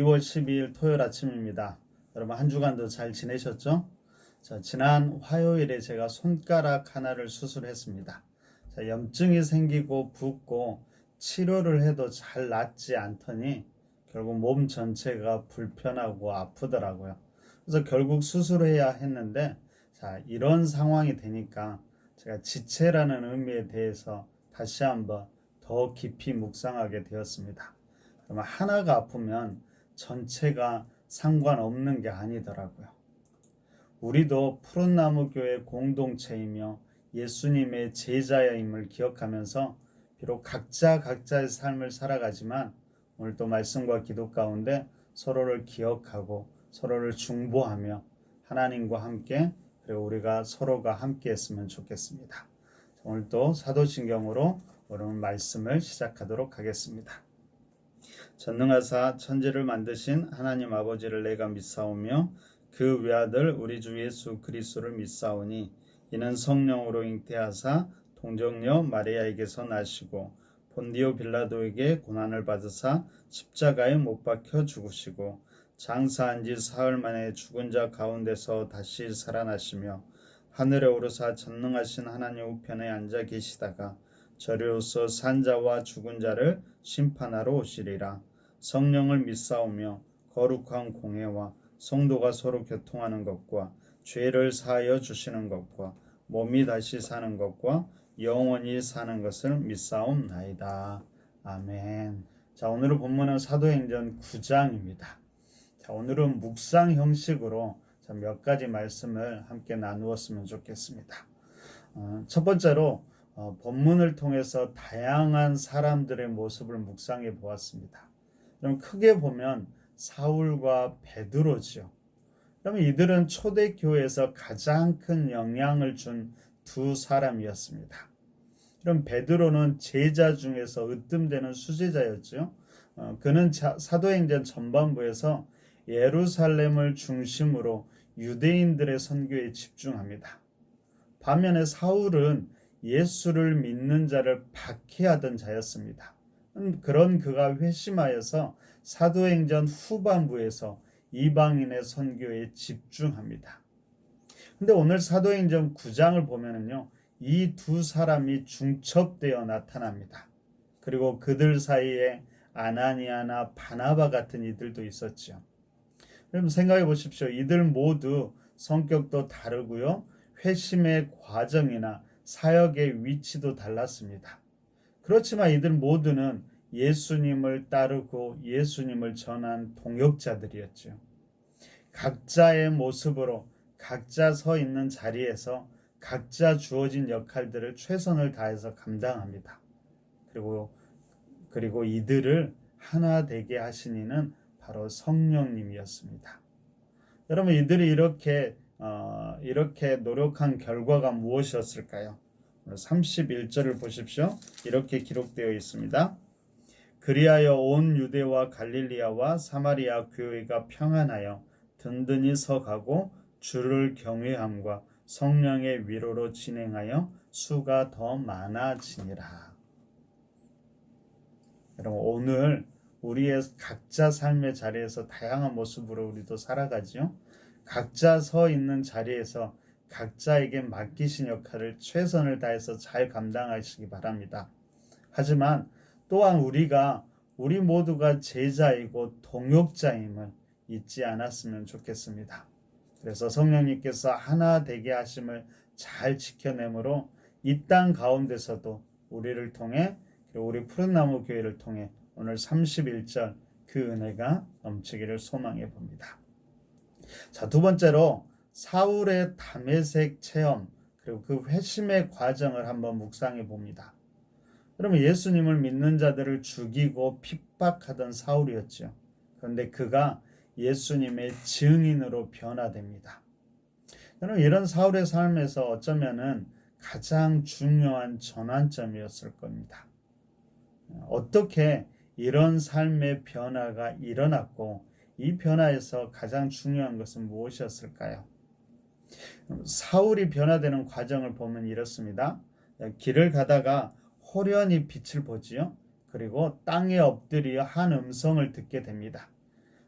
2월 12일 토요일 아침입니다. 여러분 한 주간도 잘 지내셨죠? 지난 화요일에 제가 손가락 하나를 수술했습니다. 염증이 생기고 붓고 치료를 해도 잘 낫지 않더니 결국 몸 전체가 불편하고 아프더라고요. 그래서 결국 수술해야 했는데 이런 상황이 되니까 제가 지체라는 의미에 대해서 다시 한번 더 깊이 묵상하게 되었습니다. 그러면 하나가 아프면 전체가 상관없는 게 아니더라고요. 우리도 푸른나무 교회 공동체이며 예수님의 제자임을 기억하면서 비록 각자의 삶을 살아가지만 오늘도 말씀과 기도 가운데 서로를 기억하고 서로를 중보하며 하나님과 함께 그리고 우리가 서로가 함께 했으면 좋겠습니다. 오늘도 사도신경으로 오늘 말씀을 시작하도록 하겠습니다. 전능하사 천지를 만드신 하나님 아버지를 내가 믿사오며 그 외아들 우리 주 예수 그리스도를 믿사오니 이는 성령으로 잉태하사 동정녀 마리아에게서 나시고 본디오 빌라도에게 고난을 받으사 십자가에 못 박혀 죽으시고 장사한 지 사흘 만에 죽은 자 가운데서 다시 살아나시며 하늘에 오르사 전능하신 하나님 우편에 앉아 계시다가 저리로서 산 자와 죽은 자를 심판하러 오시리라. 성령을 믿사오며 거룩한 공회와 성도가 서로 교통하는 것과 죄를 사하여 주시는 것과 몸이 다시 사는 것과 영원히 사는 것을 믿사옵나이다. 아멘. 오늘 본문은 사도행전 9장입니다. 오늘은 묵상 형식으로 몇 가지 말씀을 함께 나누었으면 좋겠습니다. 첫 번째로 본문을 통해서 다양한 사람들의 모습을 묵상해 보았습니다. 그럼 크게 보면 사울과 베드로지요. 그러면 이들은 초대교회에서 가장 큰 영향을 준 두 사람이었습니다. 그럼 베드로는 제자 중에서 으뜸되는 수제자였죠. 그는 사도행전 전반부에서 예루살렘을 중심으로 유대인들의 선교에 집중합니다. 반면에 사울은 예수를 믿는 자를 박해하던 자였습니다. 그런 그가 회심하여서 사도행전 후반부에서 이방인의 선교에 집중합니다. 근데 오늘 사도행전 9장을 보면은요, 이 두 사람이 중첩되어 나타납니다. 그리고 그들 사이에 아나니아나 바나바 같은 이들도 있었죠. 여러분 생각해 보십시오. 이들 모두 성격도 다르고요, 회심의 과정이나 사역의 위치도 달랐습니다. 그렇지만 이들 모두는 예수님을 따르고 예수님을 전한 동역자들이었죠. 각자의 모습으로 각자 서 있는 자리에서 각자 주어진 역할들을 최선을 다해서 감당합니다. 그리고 이들을 하나 되게 하신 이는 바로 성령님이었습니다. 여러분 이들이 이렇게 노력한 결과가 무엇이었을까요? 31절을 보십시오. 이렇게 기록되어 있습니다. 그리하여 온 유대와 갈릴리아와 사마리아 교회가 평안하여 든든히 서가고 주를 경외함과 성령의 위로로 진행하여 수가 더 많아지니라. 여러분 오늘 우리의 각자 삶의 자리에서 다양한 모습으로 우리도 살아가죠. 각자 서 있는 자리에서 각자에게 맡기신 역할을 최선을 다해서 잘 감당하시기 바랍니다. 하지만 또한 우리 모두가 제자이고 동역자임을 잊지 않았으면 좋겠습니다. 그래서 성령님께서 하나 되게 하심을 잘 지켜내므로 이 땅 가운데서도 우리를 통해 그리고 우리 푸른나무 교회를 통해 오늘 31절 그 은혜가 넘치기를 소망해 봅니다. 두 번째로 사울의 다메섹 체험 그리고 그 회심의 과정을 한번 묵상해 봅니다. 그러면 예수님을 믿는 자들을 죽이고 핍박하던 사울이었죠. 그런데 그가 예수님의 증인으로 변화됩니다. 여러분 이런 사울의 삶에서 어쩌면은 가장 중요한 전환점이었을 겁니다. 어떻게 이런 삶의 변화가 일어났고 이 변화에서 가장 중요한 것은 무엇이었을까요? 사울이 변화되는 과정을 보면 이렇습니다. 길을 가다가 호련히 빛을 보지요. 그리고 땅에 엎드려 한 음성을 듣게 됩니다.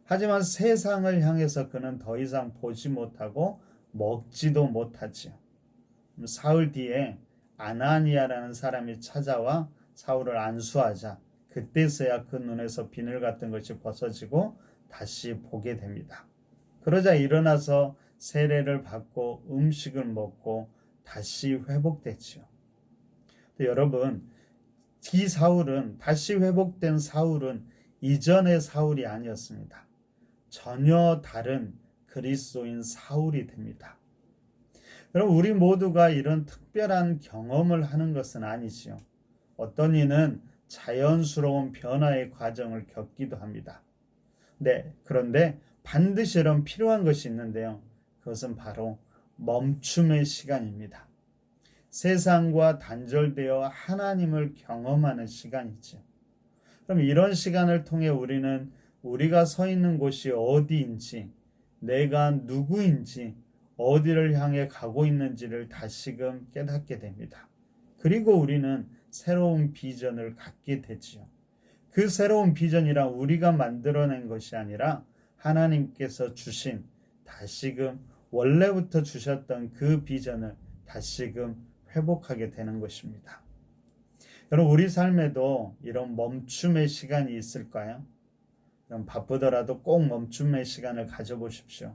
하지만 세상을 향해서 그는 더 이상 보지 못하고 먹지도 못하지요. 사흘 뒤에 아나니아라는 사람이 찾아와 사울을 안수하자 그때서야 그 눈에서 비늘 같은 것이 벗어지고 다시 보게 됩니다. 그러자 일어나서 세례를 받고 음식을 먹고 다시 회복됐지요. 여러분, 이 사울은 다시 회복된 사울은 이전의 사울이 아니었습니다. 전혀 다른 그리스도인 사울이 됩니다. 여러분, 우리 모두가 이런 특별한 경험을 하는 것은 아니지요. 어떤 이는 자연스러운 변화의 과정을 겪기도 합니다. 네, 그런데 반드시 이런 필요한 것이 있는데요. 그것은 바로 멈춤의 시간입니다. 세상과 단절되어 하나님을 경험하는 시간이죠. 그럼 이런 시간을 통해 우리는 우리가 서 있는 곳이 어디인지, 내가 누구인지, 어디를 향해 가고 있는지를 다시금 깨닫게 됩니다. 그리고 우리는 새로운 비전을 갖게 되지요. 그 새로운 비전이란 우리가 만들어낸 것이 아니라 하나님께서 주신 다시금 원래부터 주셨던 그 비전을 다시금 회복하게 되는 것입니다. 여러분, 우리 삶에도 이런 멈춤의 시간이 있을까요? 바쁘더라도 꼭 멈춤의 시간을 가져보십시오.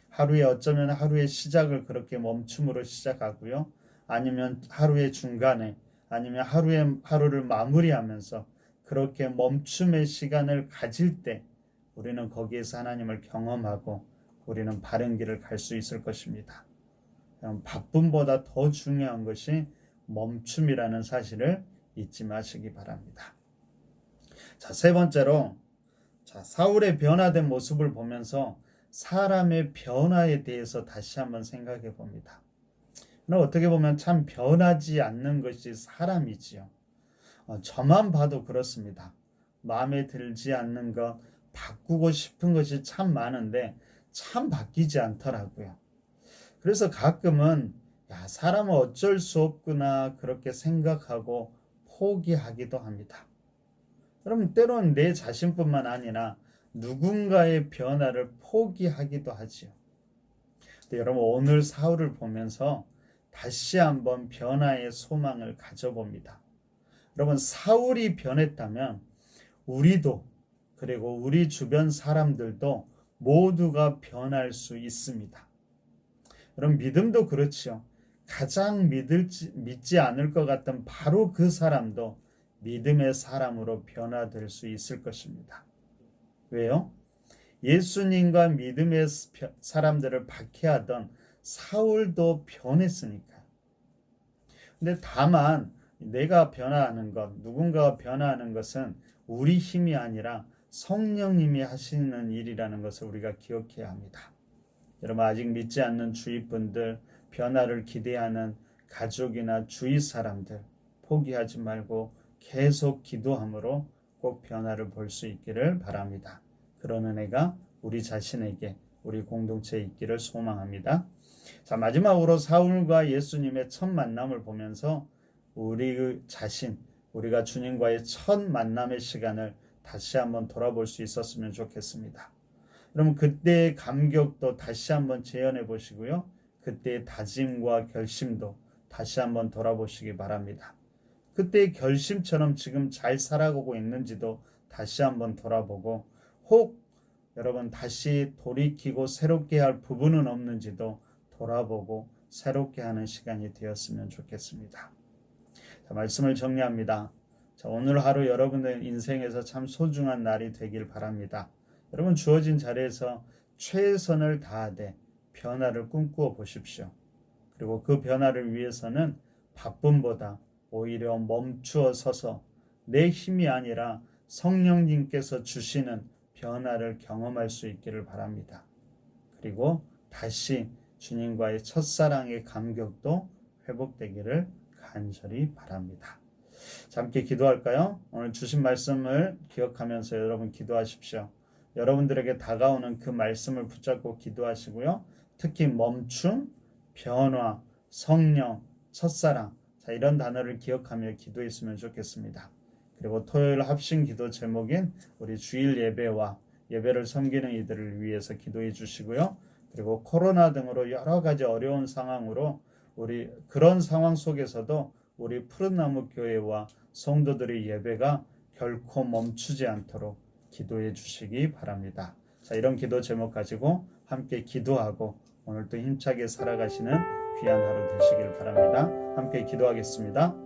하루에 어쩌면 하루의 시작을 그렇게 멈춤으로 시작하고요. 아니면 하루의 중간에 아니면 하루를 마무리하면서 그렇게 멈춤의 시간을 가질 때 우리는 거기에서 하나님을 경험하고 우리는 바른 길을 갈 수 있을 것입니다. 바쁨보다 더 중요한 것이 멈춤이라는 사실을 잊지 마시기 바랍니다. 자, 세 번째로 사울의 변화된 모습을 보면서 사람의 변화에 대해서 다시 한번 생각해 봅니다. 어떻게 보면 참 변하지 않는 것이 사람이지요. 저만 봐도 그렇습니다. 마음에 들지 않는 것, 바꾸고 싶은 것이 참 많은데 참 바뀌지 않더라고요. 그래서 가끔은 사람은 어쩔 수 없구나 그렇게 생각하고 포기하기도 합니다. 그럼 때로는 내 자신뿐만 아니라 누군가의 변화를 포기하기도 하지요. 여러분, 오늘 사울을 보면서 다시 한번 변화의 소망을 가져봅니다. 여러분, 사울이 변했다면 우리도 그리고 우리 주변 사람들도 모두가 변할 수 있습니다. 여러분, 믿음도 그렇지요. 가장 믿지 않을 것 같던 바로 그 사람도 믿음의 사람으로 변화될 수 있을 것입니다. 왜요? 예수님과 믿음의 사람들을 박해하던 사울도 변했으니까요. 근데 다만 내가 변화하는 것, 누군가가 변화하는 것은 우리 힘이 아니라 성령님이 하시는 일이라는 것을 우리가 기억해야 합니다. 여러분, 아직 믿지 않는 주위 분들, 변화를 기대하는 가족이나 주위 사람들 포기하지 말고 계속 기도함으로 꼭 변화를 볼 수 있기를 바랍니다. 그런 은혜가 우리 자신에게, 우리 공동체에 있기를 소망합니다. 자, 마지막으로 사울과 예수님의 첫 만남을 보면서 우리 자신, 우리가 주님과의 첫 만남의 시간을 다시 한번 돌아볼 수 있었으면 좋겠습니다. 그럼 그때의 감격도 다시 한번 재현해 보시고요. 그때의 다짐과 결심도 다시 한번 돌아보시기 바랍니다. 그때의 결심처럼 지금 잘 살아가고 있는지도 다시 한번 돌아보고, 혹 여러분 다시 돌이키고 새롭게 할 부분은 없는지도 돌아보고 새롭게 하는 시간이 되었으면 좋겠습니다. 자, 말씀을 정리합니다. 자, 오늘 하루 여러분의 인생에서 참 소중한 날이 되길 바랍니다. 여러분, 주어진 자리에서 최선을 다하되 변화를 꿈꾸어 보십시오. 그리고 그 변화를 위해서는 바쁨보다 오히려 멈추어 서서 내 힘이 아니라 성령님께서 주시는 변화를 경험할 수 있기를 바랍니다. 그리고 다시 주님과의 첫사랑의 감격도 회복되기를 간절히 바랍니다. 자, 함께 기도할까요? 오늘 주신 말씀을 기억하면서 여러분 기도하십시오. 여러분들에게 다가오는 그 말씀을 붙잡고 기도하시고요. 특히 멈춤, 변화, 성령, 첫사랑, 자, 이런 단어를 기억하며 기도했으면 좋겠습니다. 그리고 토요일 합심 기도 제목인 우리 주일 예배와 예배를 섬기는 이들을 위해서 기도해 주시고요. 그리고 코로나 등으로 여러 가지 어려운 상황으로 우리 그런 상황 속에서도 우리 푸른나무 교회와 성도들의 예배가 결코 멈추지 않도록 기도해 주시기 바랍니다. 자, 이런 기도 제목 가지고 함께 기도하고 오늘도 힘차게 살아가시는 귀한 하루 되시길 바랍니다. 함께 기도하겠습니다.